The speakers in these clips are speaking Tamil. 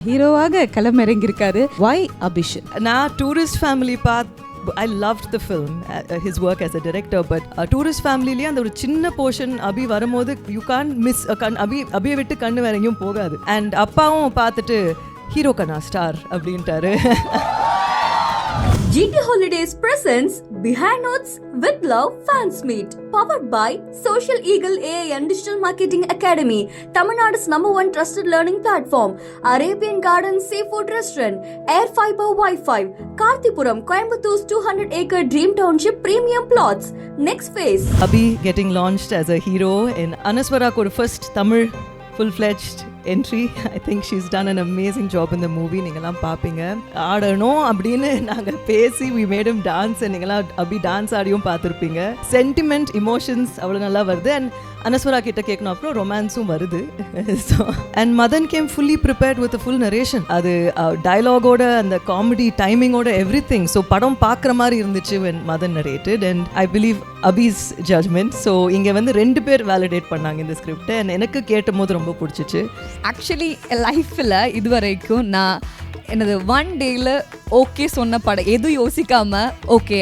ஹீரோவாக களமிறங்கியிருக்காரு. Why Abhishan? நான் tourist family I loved the film, his work as a director, but tourist ஃபேமிலிலேயே அந்த ஒரு சின்ன போர்ஷன் அபி வரும்போது யூ கான் மிஸ் அபியை விட்டு கண்ணு வேற எங்கேயும் போகாது. அண்ட் அப்பாவும் பார்த்துட்டு ஹீரோ கண்ணா ஸ்டார் அப்படின்ட்டாரு. GT Holidays presents Behind Notes with Love Fans Meet, powered by Social Eagle AI and Digital Marketing Academy, Tamil Nadu's #1 trusted learning platform, Arabian Gardens Seafood Restaurant, Air Fiber Wi-Fi, Karthipuram, Coimbator's 200-acre Dream Township Premium Plots. Next phase. Abhi getting launched as a hero in Anaswara for first Tamil full-fledged entry. I think she's done an amazing job in the movie. நீங்களாம் பார்ப்பீங்க. ஆடணும் அப்படின்னு நாங்கள் பேசி we made him dance and நீங்களாம் அபி டான்ஸ் ஆடியும் பார்த்துருப்பீங்க. சென்டிமெண்ட் இமோஷன்ஸ் அவ்வளோ நல்லா வருது. அண்ட் அனஸ்வரா கிட்ட கேட்கணும், அப்புறம் ரொமான்ஸும் வருது. So and Madhan came fully prepared with full narration. அது டயலாகோட அந்த காமெடி டைமிங்கோட எவ்ரி திங். ஸோ படம் பார்க்குற மாதிரி இருந்துச்சு when Madhan narrated. And I believe Abhi's judgment. So இங்கே வந்து 2 பேர் வேலிடேட் பண்ணாங்க இந்த ஸ்கிரிப்டை. அண்ட் எனக்கு கேட்ட போது ரொம்ப பிடிச்சிச்சு. ஆக்சுவலி லைஃப்பில் இது வரைக்கும் நான் எனது 1 டேயில் ஓகே சொன்ன படம் எதுவும் யோசிக்காமல் okay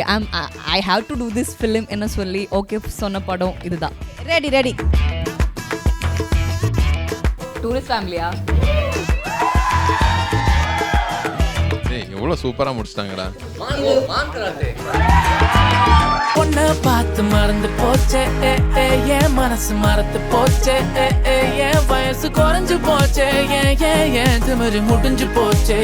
I have to do this film என்ன சொல்லி ஓகே சொன்ன படம் இதுதான். ரெடி டூரிஸ்ட் ஃபேமிலியா? எவ்வளோ சூப்பராக முடிச்சிட்டாங்கடா. பொண்ண பார்த்து மறந்து போச்சே, என் மனசு மறந்து போச்சே, என் வயசு குறைஞ்சு போச்சே, ஏன் திமிரு முடிஞ்சு போச்சே.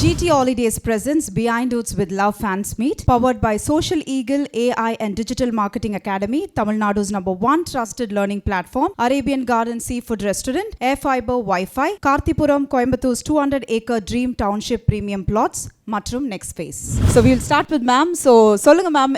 GT Holidays presents Behind Notes with Love Fans Meet, powered by Social Eagle AI and Digital Marketing Academy, Tamil Nadu's #1 trusted learning platform, Arabian Gardens Seafood Restaurant, Air Fiber Wi-Fi, Karthipuram, Coimbator's 200-acre Dream Township Premium Plots, மற்றும் next phase. So we will start with ma'am. So சொல்லுங்க ma'am,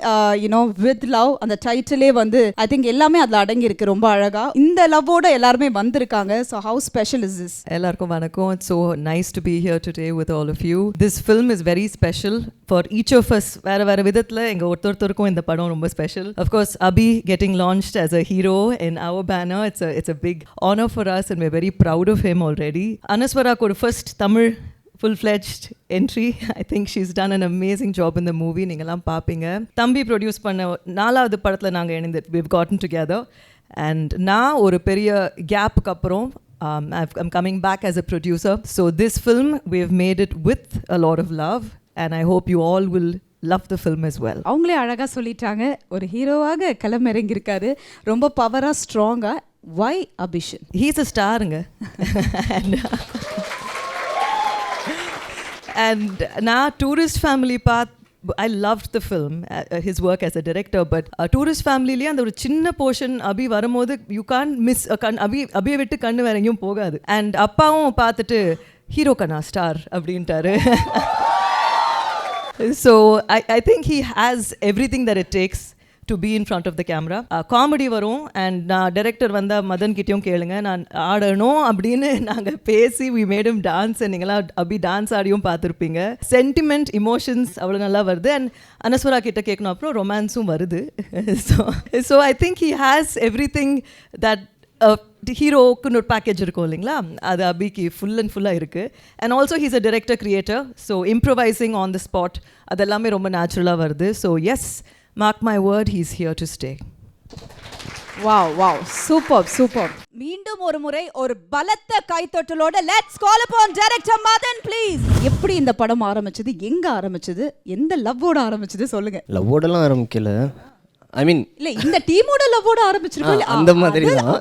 with love அந்த டைட்டிலே வந்து I think எல்லாமே அதுல அடங்கி இருக்கு ரொம்ப அழகா. இந்த லவ்வோட எல்லாரும் வந்திருக்காங்க. So how special is this? எல்லாருக்கும் வணக்கம். It's so nice to be here today with all of you. This film is very special for each of us. வேற விதத்துல எங்க ஒருத்தருக்கும் இந்த படம் ரொம்ப special. Of course, Abhi getting launched as a hero in our banner. It's a big honor for us and we're very proud of him already. Anaswara for first Tamil full-fledged entry. I think she's done an amazing job in the movie. நீங்களாம் பார்ப்பீங்க. தம்பி ப்ரொடியூஸ் பண்ண 4வது படத்தில் நாங்கள் இணைந்து we've gotten together. And நான் ஒரு பெரிய கேப்புக்கு அப்புறம் I'm coming back as a producer. So this film we've made it with a lot of love and I hope you all will love the film as well. அவங்களே அழகா சொல்லிட்டாங்க. ஒரு ஹீரோவாக களமிறங்கியிருக்காரு. ரொம்ப பவரா ஸ்ட்ராங்கா. Why Abhishan? He's a starங்க. And நான் tourist family I loved the film, his work as a director, but tourist ஃபேமிலிலேயே அந்த ஒரு சின்ன போர்ஷன் அபி வரும்போது யூ கான் மிஸ் அபியை விட்டு கண்ணு வேற எங்கேயும் போகாது. அண்ட் அப்பாவும் பார்த்துட்டு ஹீரோ கண்ணா ஸ்டார் அப்படின்ட்டாரு. So I think he has everything that it takes to be in front of the camera. Comedy வரும். அண்ட் நான் டைரக்டர் வந்தால் மதன் கிட்டேயும் கேளுங்க, நான் ஆடணும் அப்படின்னு நாங்கள் பேசி we made him dance and நீங்களாம் அபி டான்ஸ் ஆடியும் பார்த்துருப்பீங்க. சென்டிமெண்ட் இமோஷன்ஸ் அவ்வளோ நல்லா வருது. அண்ட் அனஸ்வரா கிட்ட கேட்கணும், அப்புறம் ரொமான்ஸும் வருது. So I think he has everything that ஹீரோக்குன்னு ஒரு பேக்கேஜ் இருக்கும் இல்லைங்களா, அது அபிக்கு ஃபுல்லாக இருக்குது. And also he's a director creator. So improvising on the spot அதெல்லாமே ரொம்ப நேச்சுரலாக வருது. So yes, mark my word, he's here to stay. Wow, super. மீண்டும் ஒரு முறை ஒரு பலத்த கைத்தட்டலோட let's call upon director Madan please. எப்படி இந்த படம் ஆரம்பிச்சது, எங்க ஆரம்பிச்சது, எந்த லவ்வோட ஆரம்பிச்சது சொல்லுங்க. லவ்வோடலாம் ஆரம்பிக்கல, ஐ மீன் இல்ல இந்த டீமோட லவ்வோட ஆரம்பிச்சிருக்கோம் அந்த மாதிரி தான்.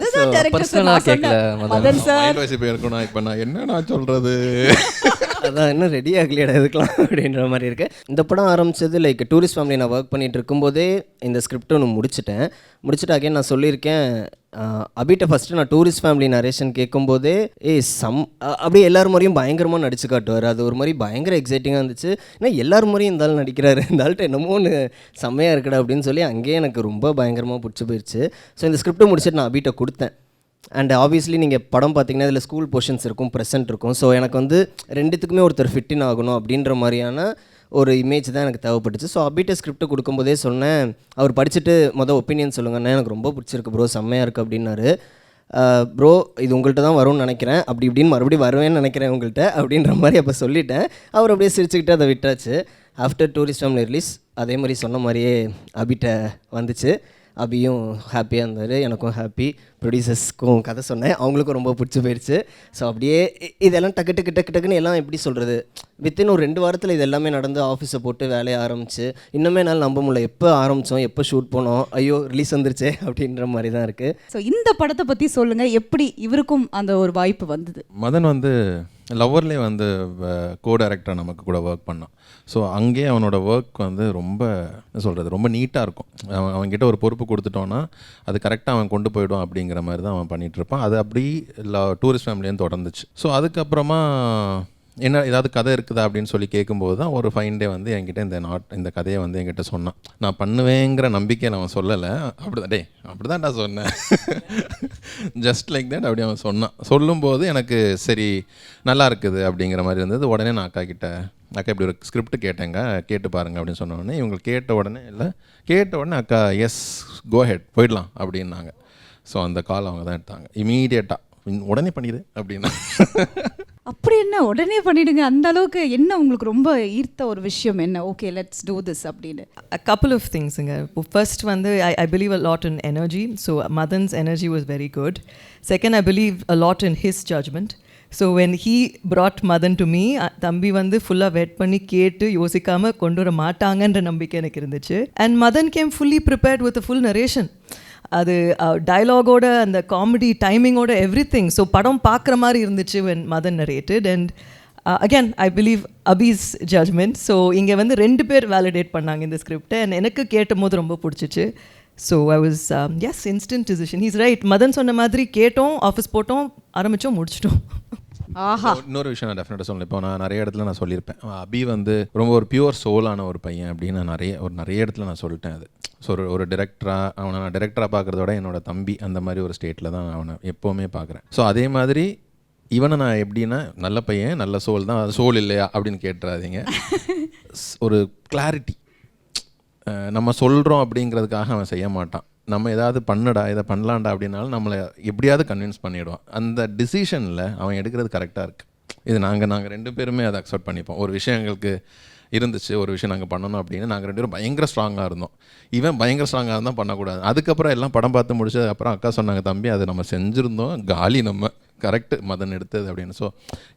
பர்சனலா கேட்கல மதன் சார். மைண்ட் வாய்ஸ் இப்போ இருக்கணும். இப்போ நான் என்ன சொல்றது, அதான் இன்னும் ரெடி ஆகலையடா இதுக்கெலாம் அப்படின்ற மாதிரி இருக்கு. இந்த படம் ஆரம்பித்தது லைக் டூரிஸ்ட் ஃபேமிலி நான் ஒர்க் பண்ணிகிட்டு இருக்கும்போதே இந்த ஸ்கிரிப்ட் ஒன்று முடிச்சுட்டு அகைன் நான் சொல்லியிருக்கேன் அபிட்ட ஃபஸ்ட்டு நான் டூரிஸ்ட் ஃபேமிலி நரேஷன் கேட்கும்போதே அப்படியே எல்லாரும் முறையும் பயங்கரமாக நடிச்சு காட்டுவார். அது ஒரு மாதிரி பயங்கர எக்ஸைட்டிங்காக இருந்துச்சு. ஏன்னா எல்லாரும் முறையும் இந்த ஆள் நடிக்கிறாரு, இந்த ஆள்கிட்ட என்னமோ ஒன்று செம்மையாக இருக்குடா அப்படின்னு சொல்லி அங்கேயே எனக்கு ரொம்ப பயங்கரமாக பிடிச்சி போயிடுச்சு. ஸோ இந்த ஸ்கிரிப்டை முடிச்சுட்டு நான் அபிட்ட கொடுத்தேன். அண்ட் ஆப்வியஸ்லி நீங்கள் படம் பார்த்தீங்கன்னா இதில் ஸ்கூல் போர்ஷன்ஸ் இருக்கும், ப்ரெசென்ட் இருக்கும். ஸோ எனக்கு வந்து ரெண்டுத்துக்குமே ஒருத்தர் ஃபிட்டின் ஆகணும் அப்படின்ற மாதிரியான ஒரு இமேஜ் தான் எனக்கு தேவைப்பட்டுச்சு. ஸோ அபிட்ட ஸ்கிரிப்ட் கொடுக்கும்போதே சொன்னேன், அவர் படிச்சுட்டு ஒப்பீனியன் சொல்லுங்கன்னா எனக்கு ரொம்ப பிடிச்சிருக்கு ப்ரோ, செம்மையாக இருக்குது அப்படின்னாரு. ப்ரோ இது உங்கள்கிட்ட தான் வரும்னு நினைக்கிறேன், அப்படி இப்படின்னு மறுபடியும் வருவேன்னு நினைக்கிறேன் உங்கள்கிட்ட அப்படின்ற மாதிரி அப்போ சொல்லிட்டேன். அவர் அப்படியே சிரிச்சுக்கிட்டு அதை விட்டாச்சு. ஆஃப்டர் டூரிஸ்ட் ஃபேமிலி ரிலீஸ் அதே மாதிரி சொன்ன மாதிரியே அபிட்ட வந்துச்சு. அபியும் ஹாப்பியாக இருந்தார், எனக்கும் ஹாப்பி. ப்ரொடியூசர்ஸ்க்கும் கதை சொன்னேன், அவங்களுக்கும் ரொம்ப பிடிச்சி போயிடுச்சு. ஸோ அப்படியே இதெல்லாம் டக்குன்னு எல்லாம் எப்படி சொல்கிறது, வித்தின் ஒரு 2 வாரத்தில் இது எல்லாமே நடந்து ஆஃபீஸை போட்டு வேலையை ஆரம்பிச்சு இன்னுமே என்னால் நம்ப முடியல. எப்போ ஆரம்பித்தோம், எப்போ ஷூட் போனோம், ஐயோ ரிலீஸ் வந்துருச்சே அப்படின்ற மாதிரி தான் இருக்குது. ஸோ இந்த படத்தை பற்றி சொல்லுங்கள், எப்படி இவருக்கும் அந்த ஒரு வாய்ப்பு வந்தது? மதன் வந்து லவ்வர்லேயே வந்து கோ டைரக்டராக நமக்கு கூட ஒர்க் பண்ணான். ஸோ அங்கேயே அவனோட ஒர்க் வந்து ரொம்ப சொல்கிறது ரொம்ப நீட்டாக இருக்கும். அவன்கிட்ட ஒரு பொறுப்பு கொடுத்துட்டோன்னா அது கரெக்டாக அவன் கொண்டு போய்டும் அப்படிங்கிற மாதிரி தான் அவன் பண்ணிகிட்ருப்பான். அது அப்படி டூரிஸ்ட் ஃபேமிலியும் தொடர்ந்துச்சு. ஸோ அதுக்கப்புறமா என்ன ஏதாவது கதை இருக்குதா அப்படின்னு சொல்லி கேட்கும்போது தான் ஒரு ஃபைன் டே வந்து என்கிட்ட இந்த கதையை வந்து என்கிட்ட சொன்னான். நான் பண்ணுவேங்கிற நம்பிக்கையை அவன் சொல்லலை. அப்படிதான் நான் சொன்னேன், ஜஸ்ட் லைக் தட் அப்படி அவன் சொன்னான். சொல்லும்போது எனக்கு சரி நல்லா இருக்குது அப்படிங்கிற மாதிரி இருந்தது. உடனே நான் அக்கா இப்படி ஒரு ஸ்கிரிப்ட் கேட்டேங்க, கேட்டு பாருங்க அப்படின்னு சொன்ன உடனே இவங்க கேட்ட உடனே அக்கா எஸ் கோ ஹெட் போயிடலாம் அப்படின்னாங்க. ஸோ அந்த கால் அவங்க தான் எடுத்தாங்க இமீடியட்டாக, உடனே பண்ணிடு அப்படின்னா. அப்படி என்ன உடனே பண்ணிடுங்க, அந்த அளவுக்கு என்ன உங்களுக்கு ரொம்ப ஈர்த்த ஒரு விஷயம் என்ன? ஓகே லெட்ஸ் டூ திஸ் அப்படின்னு. A couple of things. First, I believe a lot in energy. So Madan's energy was very good. Second, I believe a lot in his judgment. So when he brought Madan to me, தம்பி வந்து ஃபுல்லாக வெயிட் பண்ணி கேட்டு யோசிக்காமல் கொண்டு வர மாட்டாங்கன்ற நம்பிக்கை எனக்கு இருந்துச்சு. And Madan came fully prepared with a full narration. அது டயலாகோட அந்த காமெடி டைமிங்கோட எவ்ரி திங். ஸோ படம் பார்க்குற மாதிரி இருந்துச்சு when Madan narrated. And again I believe Abhi's judgment. So இங்கே வந்து 2 பேர் வேலிடேட் பண்ணாங்க இந்த ஸ்கிரிப்டை. அண்ட் எனக்கு கேட்டும் போது ரொம்ப பிடிச்சிச்சு. So I was as instant decision. He's right. Madhan சொன்ன மாதிரி கேட்டோம், ஆஃபீஸ் போட்டோம், ஆரம்பித்தோம், முடிச்சிட்டோம். ஆஹா, இன்னொரு விஷயம் நான் டெஃபினட்டாக சொல்லணும். இப்போ நான் நிறைய இடத்துல நான் சொல்லியிருப்பேன், அபி வந்து ரொம்ப ஒரு பியூர் சோலான ஒரு பையன் அப்படின்னு நான் நிறைய இடத்துல நான் சொல்லிட்டேன். அது ஸோ ஒரு அவனை நான் டேரக்டராக பார்க்குறத விட என்னோட தம்பி அந்த மாதிரி ஒரு ஸ்டேட்டில் தான் அவனை எப்போவுமே பார்க்குறேன். ஸோ அதே மாதிரி இவனை நான் எப்படின்னா நல்ல பையன், நல்ல சோல் தான், அது சோல் இல்லையா அப்படின்னு கேட்டுறாதீங்க. ஒரு கிளாரிட்டி, நம்ம சொல்கிறோம் அப்படிங்கிறதுக்காக அவன் செய்ய மாட்டான். நம்ம ஏதாவது இதை பண்ணலாண்டா அப்படின்னாலும் நம்மளை எப்படியாவது கன்வின்ஸ் பண்ணிவிடுவான். அந்த டிசிஷனில் அவன் எடுக்கிறது கரெக்டாக இருக்குது. இது நாங்கள் 2 பேருமே அதை அக்செப்ட் பண்ணிப்போம். ஒரு விஷயம் எங்களுக்கு இருந்துச்சு, ஒரு விஷயம் நாங்கள் பண்ணணும் அப்படின்னு நாங்கள் 2 பேரும் பயங்கர ஸ்ட்ராங்காக இருந்தோம். இவன் பயங்கர ஸ்ட்ராங்காக இருந்தால் பண்ணக்கூடாது. அதுக்கப்புறம் எல்லாம் படம் பார்த்து முடிச்சதுக்கப்புறம் அக்கா சொன்னாங்க, தம்பி அதை நம்ம செஞ்சுருந்தோம், காலி நம்ம கரெக்டு மதன் எடுத்தது அப்படின்னு. ஸோ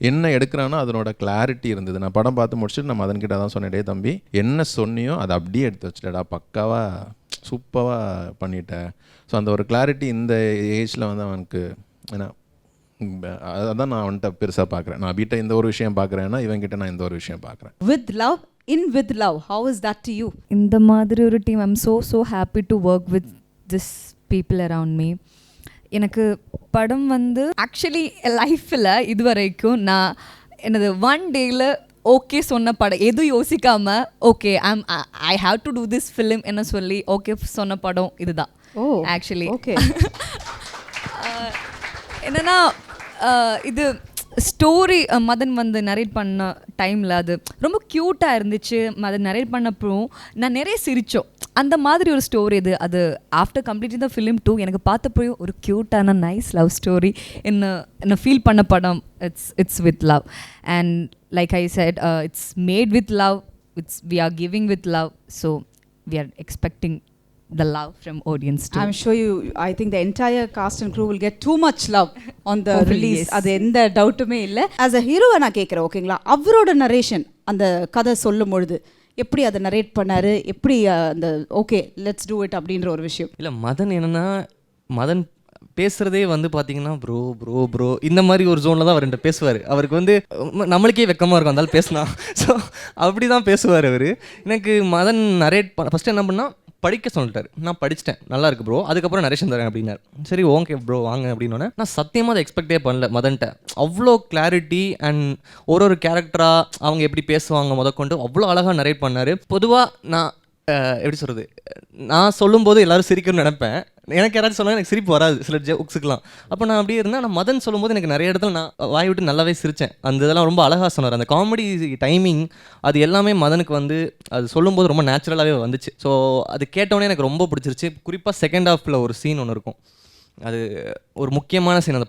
என்ன எடுக்கிறானோ அதனோட கிளாரிட்டி இருந்தது. நான் படம் பார்த்து முடிச்சுட்டு நான் மதன்கிட்ட தான் சொன்னேன், டே தம்பி என்ன சொன்னியோ அதை அப்படியே எடுத்து வச்சுட்டேடா, பக்காவாக சூப்பராக பண்ணிட்டேன். ஸோ அந்த ஒரு கிளாரிட்டி இந்த ஏஜில் வந்து அவனுக்கு ஏன்னா அதான் நான் அவன்கிட்ட பெருசாக பார்க்குறேன். நான் வீட்டை இந்த ஒரு விஷயம் பார்க்குறேன்னா இவன்கிட்ட நான் இந்த ஒரு விஷயம் பார்க்குறேன். with love how is that to you? இந்த மாதிரி ஒரு team I'm so happy to work with this people around me. எனக்கு படம் வந்து ஆக்சுவலி லைஃப்பில் இது வரைக்கும் நான் எனது 1 டேயில் ஓகே சொன்ன படம், எதுவும் யோசிக்காமல் okay I have to do this film என்ன சொல்லி ஓகே சொன்ன படம் இதுதான். ஆக்சுவலி ஓகே என்னென்னா இது ஸ்டோரி மதன் வந்து நரேட் பண்ண டைமில் அது ரொம்ப க்யூட்டாக இருந்துச்சு. மதன் நரேட் பண்ணப்போ நான் நிறைய சிரித்தோம். அந்த மாதிரி ஒரு ஸ்டோரி அது ஆஃப்டர் கம்ப்ளீட்டிங் த ஃபிலிம் 2 எனக்கு பார்த்தப்போ ஒரு க்யூட்டான நைஸ் லவ் ஸ்டோரி என்ன ஃபீல் பண்ண படம். It's with love and like I said it's made with love, we are giving with love, so we are expecting the love from audience too. I'm sure I think the entire cast and crew will get too much love on the release. அது எந்த டவுட்டுமே இல்லை. as a hero நான் கேட்குறேன், ஓகேங்களா, அவரோட நரேஷன் அந்த கதை சொல்லும் பொழுது எப்படி அதை நரேட் பண்ணாரு, எப்படி அந்த ஓகே லெட்ஸ் டூ இட் அப்படின்ற ஒரு விஷயம் இல்லை. மதன் பேசுகிறதே வந்து பார்த்தீங்கன்னா ப்ரோ இந்த மாதிரி ஒரு ஜோனில் தான் அவர் என்கிட்ட பேசுவார். அவருக்கு வந்து நம்மளுக்கே வெக்கமாக இருக்கும் அந்தாலும் பேசினா. ஸோ அப்படி தான் பேசுவார் அவர். எனக்கு மதன் நரேட் ஃபஸ்ட்டு என்ன பண்ணால் படிக்க சொல்லிட்டார். நான் படிச்சிட்டேன், நல்லா இருக்கு ப்ரோ, அதுக்கப்புறம் நரேஷன் தரேன் அப்படின்னாரு. சரி ஓகே ப்ரோ வாங்க அப்படின்னோடனே நான் சத்தியமாக அதை எக்ஸ்பெக்டே பண்ணல மதன்ட்ட. அவ்வளோ கிளாரிட்டி அண்ட் ஒரு கேரக்டராக அவங்க எப்படி பேசுவாங்க முதற்கொண்டு அவ்வளோ அழகாக நரேட் பண்ணார். பொதுவாக நான் எப்படி சொல்கிறது, நான் சொல்லும்போது எல்லோரும் சிரிக்கணும்னு நினைப்பேன். எனக்கு யாராச்சும் சொன்னால் எனக்கு சிரிப்பு வராது சில ஜோக்ஸுக்கெலாம். அப்போ நான் அப்படியே இருந்தேன். நான் மதன் சொல்லும்போது எனக்கு நிறைய இடத்துல நான் வாய் விட்டு நல்லாவே சிரித்தேன். அந்த இதெல்லாம் ரொம்ப அழகாக சொன்னார். அந்த காமெடி டைமிங் அது எல்லாமே மதனுக்கு வந்து அது சொல்லும்போது ரொம்ப நேச்சுரலாகவே வந்துச்சு. ஸோ அது கேட்டோன்னே எனக்கு ரொம்ப பிடிச்சிருச்சு. குறிப்பாக செகண்ட் ஹாஃபில் ஒரு சீன் ஒன்று இருக்கும். அது ஒரு முக்கியமான சீன். அந்த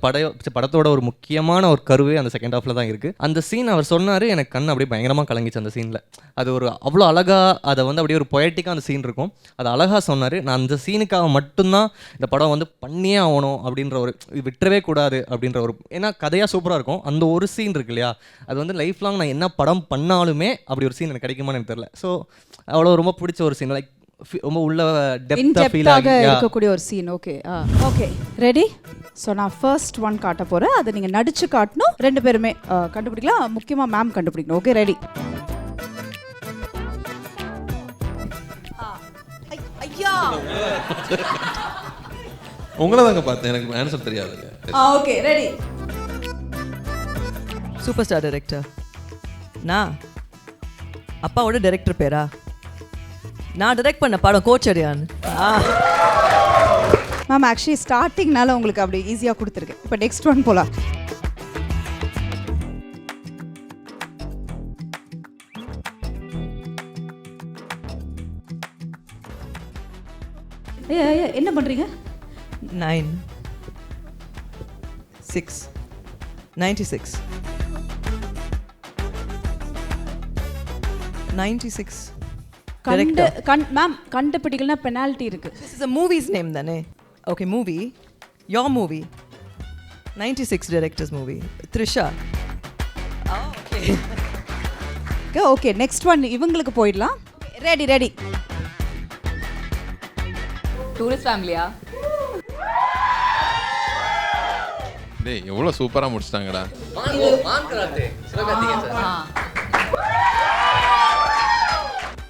படத்தோட ஒரு முக்கியமான ஒரு கருவே அந்த செகண்ட் ஹாஃபில் தான் இருக்குது. அந்த சீன் அவர் சொன்னார், எனக்கு கண் அப்படியே பயங்கரமாக கலங்கிச்சு அந்த சீனில். அது ஒரு அவ்வளோ அழகாக, அதை வந்து அப்படியே ஒரு பொயட்டிக்காக அந்த சீன் இருக்கும். அது அழகாக சொன்னார். நான் அந்த சீனுக்காக மட்டும்தான் இந்த படம் வந்து பண்ணியே ஆகணும் அப்படின்ற ஒரு, விட்டுறவே கூடாது அப்படின்ற ஒரு, ஏன்னா கதையாக சூப்பராக இருக்கும். அந்த ஒரு சீன் இருக்கு இல்லையா, அது வந்து லைஃப் லாங் நான் என்ன படம் பண்ணாலுமே அப்படி ஒரு சீன் எனக்கு கிடைக்குமான்னு எனக்கு தெரியல. ஸோ அவ்வளோ ரொம்ப பிடிச்ச ஒரு சீன், லைக் ரொம்ப உள்ள டெப்த்தாக ஃபீல் ஆகி இருக்கக்கூடிய ஒரு scene. Okay okay ready. So நான் ஃபர்ஸ்ட் ஒன் காட்ட போகிறேன், அதை நீங்கள் நடிச்சு காட்டணும். 2 பேருமே கண்டுபிடிக்கலாம், முக்கியமாக மேம் கண்டுபிடிக்கணும். Okay ready. ஐயா உங்களை தாங்க பார்த்தேன், எனக்கு ஆன்சர் தெரியாது. Okay ready. Super star director. நான் அப்பாவோட டைரக்டர் பேரா? நான் டைரக்ட் பண்ண படம் கோச்சரியான். மேம் ஆக்சுவலி ஸ்டார்டிங்னால உங்களுக்கு அப்படி ஈஸியாக கொடுத்துருக்கு. இப்போ நெக்ஸ்ட் ஒன் போகலாம். என்ன பண்ணுறீங்க? 9 6 96 96 மேம் கண்டுபிடிக்கலனா பெனால்ட்டி இருக்கு. This is a movie's name தானே? Okay, movie. Your movie. 96 director's movie. Trisha. Okay. Okay next one இவங்களுக்கு போயிடலாம். Ready ready. டூரிஸ்ட் ஃபேமிலியா? டேய் எவ்வளோ சூப்பராக முடிச்சிட்டாங்கடா.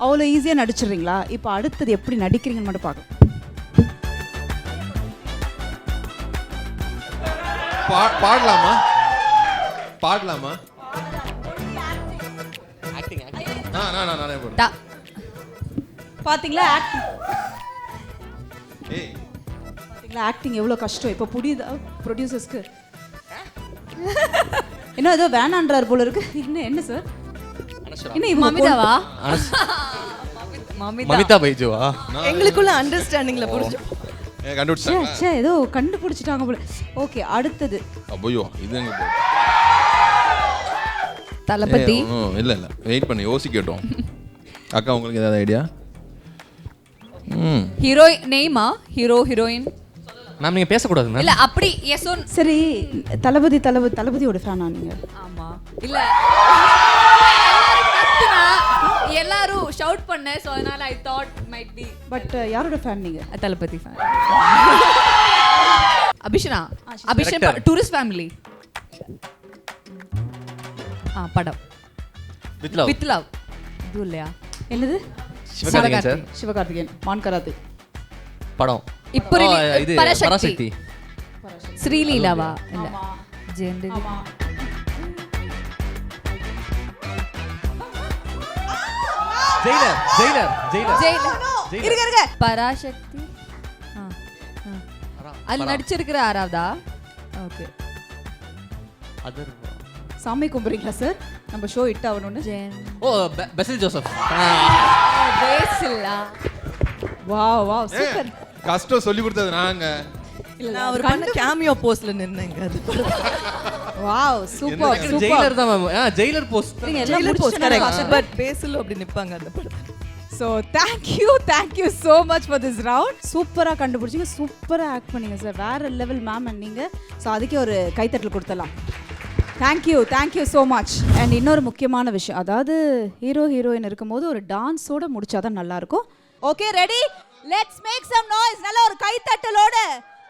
அவ்வளோ ஈஸியாக நடிச்சிடுறீங்களா? இப்போ அடுத்தது எப்படி நடிக்கிறீங்கன்னு மட்டும் பார்க்கலாம். பாடலாமா? பாடலாமா? நானே போடுறேன். பார்த்தீங்களா ஆக்டிங் எவ்வளோ கஷ்டம். இப்போ புரியுதா ப்ரொடியூசர்ஸ்க்கு? என்ன ஏதோ வேணான்றார் போல இருக்கு. என்ன சார்? என்ன இவங்க மமிதாவா? மமிதா பைஜுவா? எங்களுக்குள்ள அண்டர்ஸ்டாண்டிங்ல புரிஞ்சு கண்டுபிடிச்சாங்க. ஏதோ கண்டுபிடிச்சிட்டாங்க போல. ஓகே அடுத்தது. ஐயோ இது எங்க போ? தலபதி. இல்ல வெயிட் பண்ணி யோசிக்கட்டும். அக்கா உங்களுக்கு ஏதாவது ஐடியா? ஹீரோயின் நேமா? ஹீரோயின் மேம் நீங்க பேசக்கூடாது மேம். இல்ல அப்படி எஸ் ஒன். சரி தளபதியோட ஃபேனா நீங்க? ஆமா. இல்ல எல்லாரும் ஷவுட் பண்ண, சோ அதனால I thought might be. But யாரோட ஃபேன் நீங்க? தலபதி ஃபேன். அபிஷனா டூரிஸ்ட் ஃபேமிலி. படம் வித் லவ். இது இல்லையா? என்னது? சிவகார்த்திகேயன் சார். சிவகார்த்திகேயன் மான்கராத்து படம். இப்போ இது பராசக்தி. ஸ்ரீலீலாவா? இல்ல ஜெயந்தி. ஜெயிலர். இருங்க பராசக்தி. அது நடிச்சிருக்கிற ஆறாவதா? ஓகே. சாமி கும்பிடுறீங்களா சார்? நம்ம ஷோ இட் ஆகணும்னு. ஓ பெசில் ஜோசப். பேசில்லா. Wow super. கஷ்டம் சொல்லி கொடுத்தது நாங்க. நான் ஒரு பண்ண கேமியோ போஸ்ட்ல நின்னேங்க. அது வாவ் சூப்பர். ஜெயிலர் தான் மேம். Jailer post. நீங்க எல்லாம் போஸ்ட் கரெக்ட். பட் பேசல அப்படி நிப்பாங்க அந்த படம். So thank you so much for this round. சூப்பரா கண்டுபிடிச்சீங்க, சூப்பரா ஆக்ட் பண்ணீங்க சார். வேற லெவல் மேம் நீங்க. ஸோ அதுக்கே ஒரு கைத்தட்டல் கொடுத்தலாம். Thank you so much. And இன்னொரு முக்கியமான விஷயம், அதாவது ஹீரோயின் இருக்கும்போது ஒரு டான்ஸோட முடிச்சாதான் நல்லா இருக்கும். Okay ready, let's make some noise. நல்ல ஒரு கைத்தட்டலோட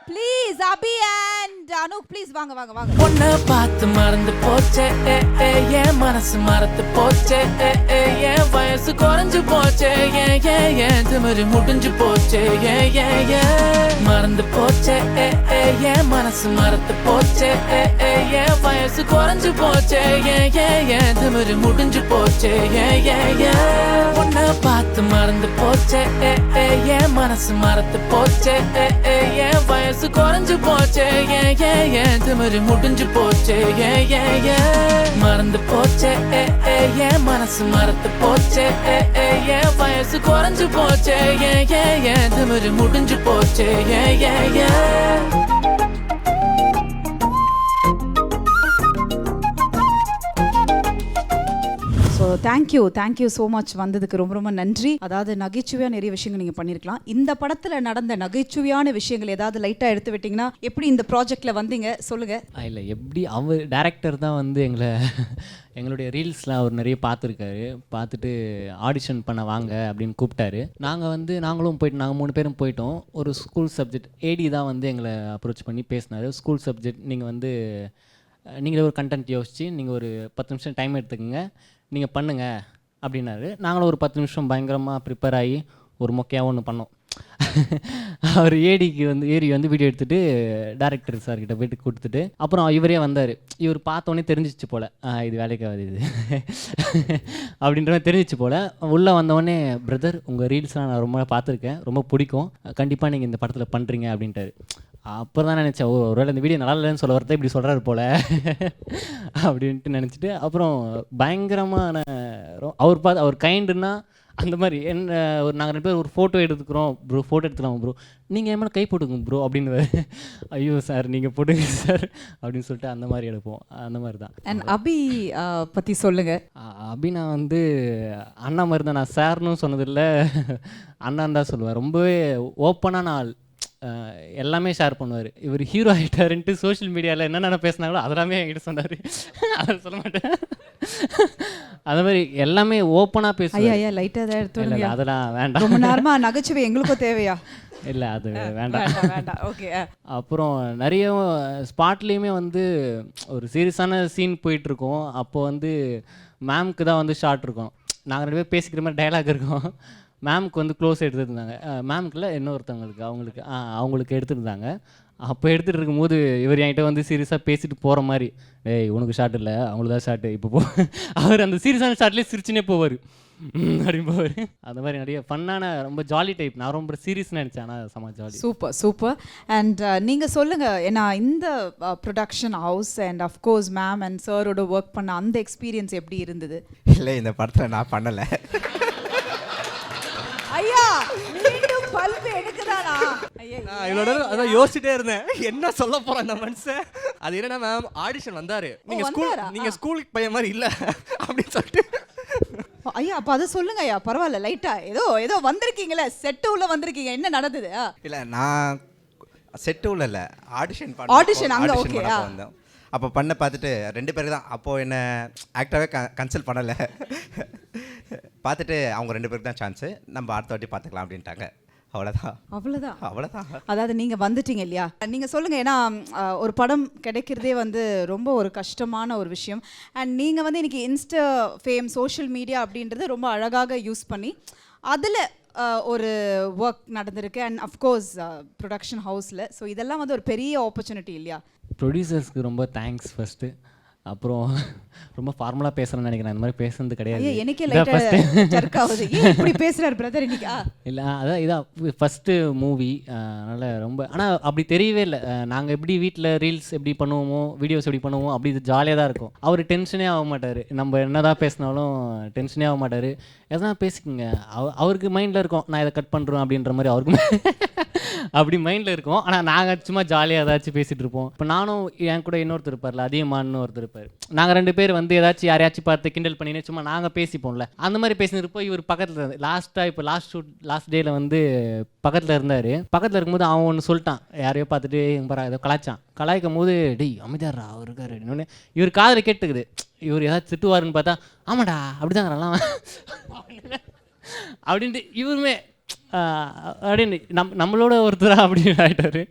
please Abhi and Anuk please வாங்க. பொண்ண பார்த்து மறந்து போச்சே, என் மனசு மறந்து போச்சே, என் வயசு குறைஞ்சு போச்சே, ஏன் திமிரு முடிஞ்சு போச்சே, மறந்து போச்சே, என் மனசு மறந்து போச்சே, என் வயசு குறைஞ்சு போச்சே, ஏன் திமிரு முடிஞ்சு போச்சே, பொண்ண பார்த்து மறந்து போச்சே, என் மனசு மறந்து போச்சே, என் வயசு குறைஞ்சு போச்சே, ஏன் திமிரு முடிஞ்சு போச்சே, மறந்து போச்சே, என் மனசு மறந்து போச்சே, என் வயசு வயசு குறைஞ்சு போச்சே ஏன் ஏன் ஏன் திமிரு முடிஞ்சு போச்சே ஏன் ஏன் ஏன் ஸோ தேங்க்யூ ஸோ மச் வந்ததுக்கு ரொம்ப ரொம்ப நன்றி. அதாவது நகைச்சுவையாக நிறைய விஷயங்கள் நீங்கள் பண்ணியிருக்கலாம். இந்த படத்தில் நடந்த நகைச்சுவையான விஷயங்கள் ஏதாவது லைட்டாக எடுத்து விட்டிங்கன்னா எப்படி இந்த ப்ராஜெக்டில் வந்தீங்க சொல்லுங்கள். இல்லை எப்படி அவர் டேரக்டர் தான் வந்து எங்களுடைய ரீல்ஸ்லாம் அவர் நிறைய பார்த்துருக்காரு. பார்த்துட்டு ஆடிஷன் பண்ண வாங்க அப்படின்னு கூப்பிட்டாரு. நாங்களும் போயிட்டு நாங்கள் 3 பேரும் போயிட்டோம். ஒரு ஸ்கூல் சப்ஜெக்ட் ஏடி தான் வந்து எங்களை அப்ரோச் பண்ணி பேசினார். ஸ்கூல் சப்ஜெக்ட் நீங்களே ஒரு கண்டென்ட் யோசிச்சு நீங்கள் ஒரு 10 நிமிஷம் டைம் எடுத்துக்கோங்க, நீங்கள் பண்ணுங்கள் அப்படின்னாரு. நாங்களும் ஒரு 10 நிமிஷம் பயங்கரமாக ப்ரிப்பேர் ஆகி ஒரு மொக்கையாக ஒன்று பண்ணோம். அவர் ஏரி வந்து வீடியோ எடுத்துகிட்டு டேரக்டர் சார்கிட்ட போய்ட்டு கொடுத்துட்டு அப்புறம் இவரே வந்தார். இவர் பார்த்தோன்னே தெரிஞ்சிச்சு போல் இது வேலைக்கு ஆகுது இது அப்படின்ற மாதிரி தெரிஞ்சிச்சு போல். உள்ளே வந்தவொடனே பிரதர் உங்கள் ரீல்ஸ்லாம் நான் ரொம்ப பார்த்துருக்கேன், ரொம்ப பிடிக்கும், கண்டிப்பாக நீங்கள் இந்த படத்தில் பண்ணுறீங்க அப்படின்ட்டாரு. அப்புறம் தான் நினச்சேன் ஒருவேளை இந்த வீடியோ நல்லா இல்லைன்னு சொல்ல வரத இப்படி சொல்கிறாரு போல் அப்படின்ட்டு நினச்சிட்டு அப்புறம் பயங்கரமான அவர் கைண்டுன்னா அந்த மாதிரி நாங்கள் 2 பேர் ஒரு ஃபோட்டோ எடுத்துக்கிறோம் ப்ரோ, ஃபோட்டோ எடுத்துக்கலாம் ப்ரோ, நீங்கள் மேலே கை போட்டுங்க ப்ரோ அப்படின்னு. ஐயோ சார் நீங்கள் போட்டுங்க சார் அப்படின்னு சொல்லிட்டு அந்த மாதிரி எடுப்போம். அந்த மாதிரி தான். அண்ட் அபி பற்றி சொல்லுங்கள். அபி நான் வந்து அண்ணா மாதிரி தான். நான் சார்னு சொன்னதில்லை, அண்ணான்னு தான் சொல்லுவேன். ரொம்பவே ஓப்பனான ஆள், எல்லாமே ஷேர் பண்ணுவார். இவர் ஹீரோ ஆகிட்டாருன்ட்டு சோஷியல் மீடியாவில் என்னென்ன பேசினாங்களோ அதெல்லாமே என்கிட்ட சொன்னார். அதை சொல்ல மாட்டேன். அந்த மாதிரி எல்லாமே ஓப்பனாக பேசுவார். ஐயா லைட்டாக தான் எடுத்து அதெல்லாம் வேண்டாம். ரொம்ப நேரமாக நகைச்சுவை எங்களுக்கும் தேவையா? இல்லை அது வேண்டாம். ஓகே. அப்புறம் நிறைய ஸ்பாட்லேயுமே வந்து ஒரு சீரியஸான சீன் போயிட்டுருக்கோம். அப்போது வந்து மேம்க்கு தான் வந்து ஷார்ட் இருக்கும். நாங்கள் 2 பேர் பேசிக்கிற மாதிரி டைலாக் இருக்கும். மேம்க்கு வந்து க்ளோஸ் எடுத்துருந்தாங்க. மேம்க்குள்ள இன்னொருத்தவங்களுக்கு அவங்களுக்கு எடுத்துருந்தாங்க. அப்போ எடுத்துகிட்டு இருக்கும்போது இவர் என்கிட்ட வந்து சீரியஸாக பேசிட்டு போகிற மாதிரி, டேய் உனக்கு ஷார்ட் இல்லை அவங்களுக்கு தான் ஷார்ட்டு இப்போ அவர் அந்த சீரியஸான ஷார்ட்லேயே சிரிச்சுனே போவார் அப்படின்னு போவார். அந்த மாதிரி நிறைய ஃபன்னான ரொம்ப ஜாலி டைப். நான் ரொம்ப சீரியஸ்னு நினச்சேன், ஆனால் செம ஜாலி. சூப்பர். அண்ட் நீங்கள் சொல்லுங்கள், ஏன்னா இந்த production house and of course ma'am and சாரோட ஒர்க் பண்ண அந்த எக்ஸ்பீரியன்ஸ் எப்படி இருந்தது? இல்லை இந்த படத்தில் நான் பண்ணலை. ஐயா மீண்டும் பல்பு எடுக்குதானா? நான் இவ்வளோ நேரம் அதான் யோசிச்சுட்டே இருந்தேன், என்ன சொல்ல போகிறேன் அந்த மனுஷன். அது என்னன்னா மேம் ஆடிஷன் வந்தார், நீங்கள் ஸ்கூலுக்கு பையன் மாதிரி இல்லை அப்படின்னு சொல்லிட்டு. ஐயா அப்போ அதை சொல்லுங்க ஐயா, பரவாயில்ல. லைட்டா ஏதோ வந்திருக்கீங்களே, செட்டு உள்ள வந்திருக்கீங்க, என்ன நடந்தது? இல்லை நான் செட்டு உள்ள இல்லை, ஆடிஷன் அங்கே. ஓகே. வந்தோம். அப்போ பண்ண பார்த்துட்டு 2 பேருக்கு தான், அப்போது என்ன ஆக்டாகவே கன்சல்ட் பண்ணலை. பார்த்துட்டு அவங்க 2 பேருக்கு தான் சான்ஸு, நம்ம அடுத்த வாட்டி பார்த்துக்கலாம் அப்படின்ட்டாங்க. அவ்வளோதான். அதாவது நீங்கள் வந்துட்டீங்க இல்லையா? நீங்கள் சொல்லுங்கள். ஏன்னா ஒரு படம் கிடைக்கிறதே வந்து ரொம்ப ஒரு கஷ்டமான ஒரு விஷயம். அண்ட் நீங்கள் வந்து இன்றைக்கி இன்ஸ்டா ஃபேம், சோஷியல் மீடியா அப்படின்றது ரொம்ப அழகாக யூஸ் பண்ணி அதில் ஒரு ஒர்க் நடந்திருக்கு. அண்ட் அஃப்கோர்ஸ் ப்ரொடக்ஷன் ஹவுஸில். ஸோ இதெல்லாம் வந்து ஒரு பெரிய ஆப்பர்ச்சுனிட்டி இல்லையா? ப்ரொடியூசர்ஸ்க்கு ரொம்ப தேங்க்ஸ் ஃபஸ்ட்டு. அப்புறம் ரொம்ப ஃபார்மலாக பேசுகிறேன்னு நினைக்கிறேன், அந்த மாதிரி பேசுறது கிடையாது. எனக்கே லைட்டாக ஜர்க் ஆகுது. இப்படி பேசுகிறார் பிரதர் இன்னைக்கு. இல்லை இதான் ஃபஸ்ட்டு மூவி, அதனால் ரொம்ப, ஆனால் அப்படி தெரியவே இல்லை. நாங்கள் எப்படி வீட்டில் ரீல்ஸ் எப்படி பண்ணுவோமோ, வீடியோஸ் எப்படி பண்ணுவோமோ அப்படி இது ஜாலியாக தான் இருக்கும். அவர் டென்ஷனே ஆக மாட்டார். நம்ம என்ன தான் பேசினாலும் டென்ஷனே ஆக மாட்டார். எதனா பேசிக்கோங்க, அவருக்கு மைண்டில் இருக்கும் நான் இதை கட் பண்ணுறோம் அப்படின்ற மாதிரி அவருக்கு அப்படி மைண்டில் இருக்கும். ஆனால் நாங்கள் சும்மா ஜாலியாக ஏதாச்சும் பேசிகிட்டு இருப்போம். இப்போ நானும் என் கூட இன்னொருத்தர் இருப்பார்ல, அதிகமானு ஒருத்தர் இருப்பார். நாங்கள் 2 பேர் வந்து ஏதாச்சும் யாரையாச்சும் பார்த்து கிண்டல் பண்ணினே சும்மா நாங்கள் பேசிப்போம்ல, அந்த மாதிரி பேசினிருப்போம். இவர் பக்கத்தில் இருந்து இப்போ லாஸ்ட் டேயில் வந்து பக்கத்தில் இருந்தார். பக்கத்தில் இருக்கும்போது அவன் ஒன்று சொல்லிட்டான், யாரையோ பார்த்துட்டு எங்க ஏதோ கலாய்க்கும் போது, டேய் அமைதியாரா அவர் இருக்காரு இன்னொன்று. இவர் காதில் கேட்டுக்குது, இவர் ஏதாச்சும் திட்டுவாருன்னு பார்த்தா, ஆமாடா அப்படிதாங்கலாம் அப்படின்ட்டு இவருமே அப்படின்னு நம்மளோட ஒருத்தரா அப்படின்னு ஆகிட்டாரு.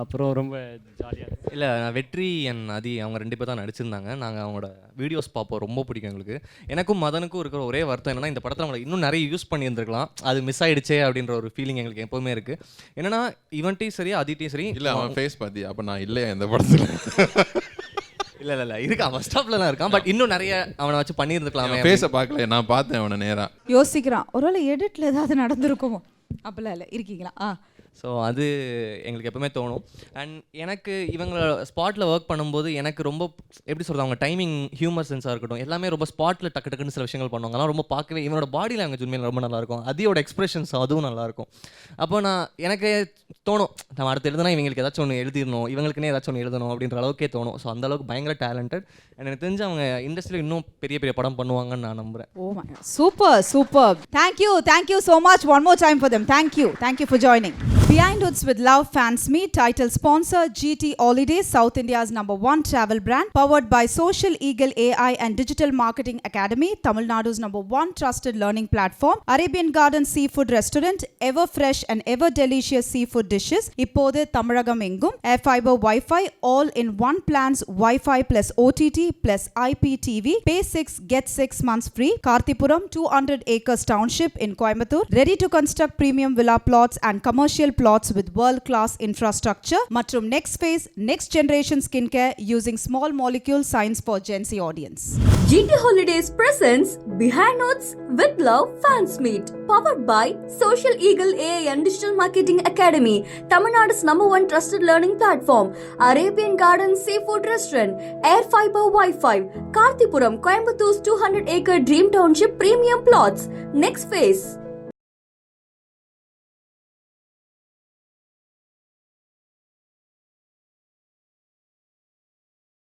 அப்புறம் ரொம்ப ஜாலியாக. இல்லை வெற்றி அண்ட் அதி அவங்க 2 பேர் தான் நடிச்சிருந்தாங்க. நாங்கள் அவங்களோட வீடியோஸ் பார்ப்போம், ரொம்ப பிடிக்கும் எங்களுக்கு. எனக்கும் மதனுக்கும் இருக்கிற ஒரே வருத்தம் என்னன்னா, இந்த படத்தில் அவங்களை இன்னும் நிறைய யூஸ் பண்ணியிருந்துருக்கலாம், அது மிஸ் ஆகிடுச்சே அப்படின்ற ஒரு ஃபீலிங் எங்களுக்கு எப்போவுமே இருக்குது. என்னன்னா இவன்ட்டையும் சரி அதிட்டையும் சரி. இல்லை அவன் ஃபேஸ் பார்த்தி அப்போ நான் இல்லையா இந்த படத்தில்? இல்லை இருக்கான், ஃபர்ஸ்ட் ஸ்டாப்லலாம் இருக்கான். பட் இன்னும் நிறைய அவனை வச்சு பண்ணியிருந்துக்கலாமே. ஃபேஸை பார்க்கல, நான் பார்த்தேன் அவனை நேராக. யோசிக்கிறான், ஒருவேளை எடிட்டில் ஏதாவது நடந்திருக்குமோ? அப்பெல்லாம் இல்லை. இருக்கீங்களா? ஸோ அது எங்களுக்கு எப்பவுமே தோணும். அண்ட் எனக்கு இவங்களை ஸ்பாட்டில் ஒர்க் பண்ணும்போது எனக்கு ரொம்ப எப்படி சொல்கிறது, அவங்க டைமிங், ஹியூமர் சென்ஸாக இருக்கட்டும், எல்லாமே ரொம்ப ஸ்பாட்டில் டக்கு டக்குன்னு சில விஷயங்கள் பண்ணுவாங்க. அதெல்லாம் ரொம்ப பார்க்கவே இவனோட பாடி லாங்குவேஜ் உண்மையில் ரொம்ப நல்லாயிருக்கும். அதியோட எக்ஸ்பிரஷன்ஸ் அதுவும் நல்லாயிருக்கும். அப்போ எனக்கு தோணும், நம்ம அடுத்து எழுதுனா இவங்களுக்கு ஏதாச்சும் ஒன்று எழுதிடணும், இவங்களுக்குன்னே ஏதாச்சும் ஒன்று எழுதணும் அப்படின்ற அளவுக்கே தோணும். ஸோ அந்த அளவுக்கு பயங்கர டேலண்டட். எனக்கு தெரிஞ்சு அவங்க இண்டஸ்ட்ரியில் இன்னும் பெரிய பெரிய படம் பண்ணுவாங்கன்னு நான் நம்புகிறேன். Oh my God. Super, superb. Thank you so much. One more time for them. Thank you for joining. Behind Hoods with Love Fans Meet, title sponsor GT Holidays, South India's #1 travel brand, powered by Social Eagle AI and Digital Marketing Academy, Tamil Nadu's #1 trusted learning platform, Arabian Garden Seafood Restaurant, ever fresh and ever delicious seafood dishes, இப்போது தமிழகம் எங்கும், Air Fiber Wi-Fi, all in one plans, Wi-Fi plus OTT plus IPTV, pay 6, get 6 months free, Karthipuram 200 acres township in Coimbatore, ready to construct premium villa plots and commercial plots with world-class infrastructure, மற்றும் next phase, next generation skincare using small molecule science for Gen Z audience. GT Holidays presents Behind Notes with Love Fans Meet, powered by Social Eagle AI and Digital Marketing Academy, Tamil Nadu's #1 trusted learning platform, Arabian Garden Seafood Restaurant, Air Fiber Wi-Fi, Karthipuram, Coimbatore 200 acre Dream Township premium plots. Next phase.